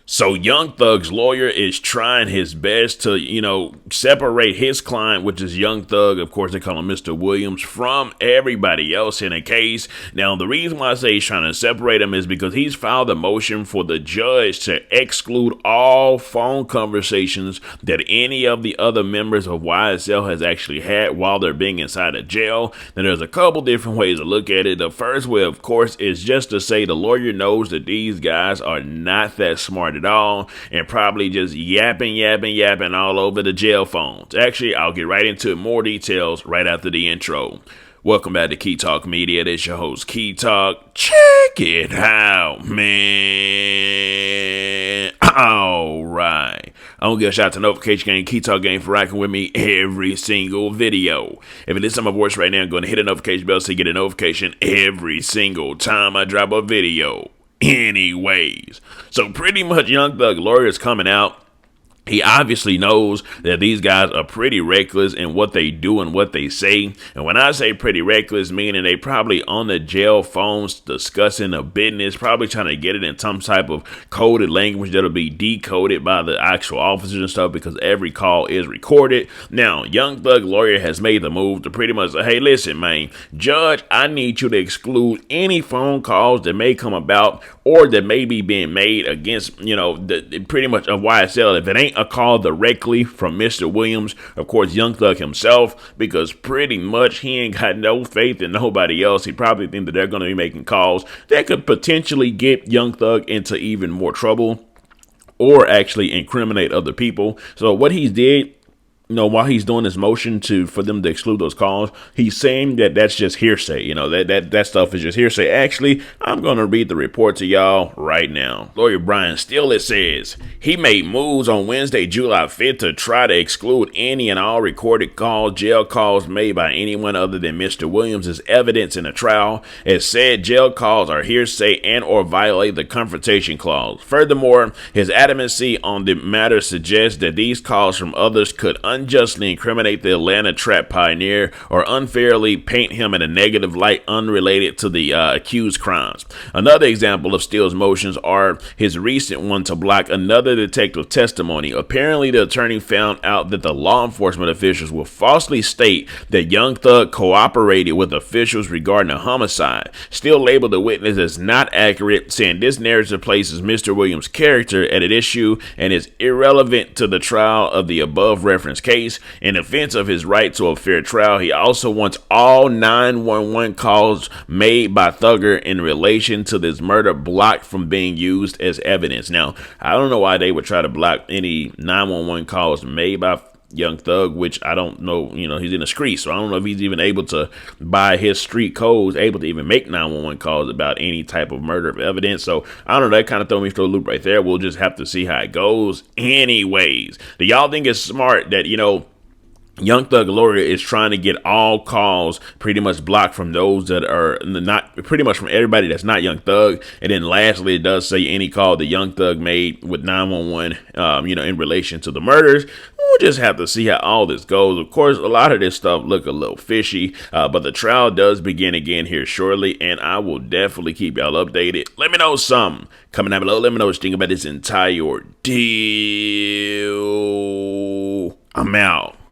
So Young Thug's lawyer is trying his best to, separate his client, which is Young Thug, of course they call him Mr. Williams, from everybody else in a case. Now, the reason why I say he's trying to separate him is because he's filed a motion for the judge to exclude all phone conversations that any of the other members of YSL has actually had while they're being inside of jail. Now, there's a couple different ways to look at it. The first way, of course, is just to say the lawyer knows that these guys are not that smart at all and probably just yapping all over the jail phones. Actually, I'll get right into more details right after the intro. Welcome back to Key Talk Media. This is your host, Key Talk. Check it out, man. All right. I'm going to give a shout out to Notification Gang, Key Talk Gang for rocking with me every single video. If it is on my voice right now, go and hit the notification bell so you get a notification every single time I drop a video. Anyways, so pretty much Young Thug lawyer is coming out. He obviously knows that these guys are pretty reckless in what they do and what they say. And when I say pretty reckless, meaning they probably on the jail phones discussing a business, probably trying to get it in some type of coded language that'll be decoded by the actual officers and stuff because every call is recorded. Now, Young Thug lawyer has made the move to pretty much say, hey, listen, man, judge, I need you to exclude any phone calls that may come about or that may be being made against, pretty much of YSL. If it ain't a call directly from Mr. Williams, of course, Young Thug himself, because pretty much he ain't got no faith in nobody else. He probably think that they're going to be making calls that could potentially get Young Thug into even more trouble or actually incriminate other people. So what he did, while he's doing this motion for them to exclude those calls, he's saying that that's just hearsay. That stuff is just hearsay. Actually, I'm going to read the report to y'all right now. Lawyer Brian Steele, it says, he made moves on Wednesday, July 5th to try to exclude any and all recorded calls, jail calls made by anyone other than Mr. Williams as evidence in a trial. As said, jail calls are hearsay and or violate the confrontation clause. Furthermore, his adamancy on the matter suggests that these calls from others could unjustly incriminate the Atlanta trap pioneer or unfairly paint him in a negative light unrelated to the accused crimes. Another example of Steele's motions are his recent one to block another detective's testimony. Apparently, the attorney found out that the law enforcement officials will falsely state that Young Thug cooperated with officials regarding a homicide. Steele labeled the witness as not accurate, saying this narrative places Mr. Williams' character at an issue and is irrelevant to the trial of the above referenced case. In defense of his right to a fair trial, he also wants all 911 calls made by Thugger in relation to this murder blocked from being used as evidence. Now, I don't know why they would try to block any 911 calls made by Young Thug, which I don't know, he's in the street, so I don't know if he's even able to, by his street codes, able to even make 911 calls about any type of murder of evidence. So I don't know, that kind of threw me through a loop right there. We'll just have to see how it goes. Anyways, do y'all think it's smart that, Young Thug lawyer is trying to get all calls pretty much blocked from those that are not, pretty much from everybody that's not Young Thug? And then lastly, it does say any call that Young Thug made with 911, in relation to the murders. We'll just have to see how all this goes. Of course, a lot of this stuff look a little fishy, but the trial does begin again here shortly, and I will definitely keep y'all updated. Let me know something. Comment down below. Let me know what you think about this entire ordeal. I'm out.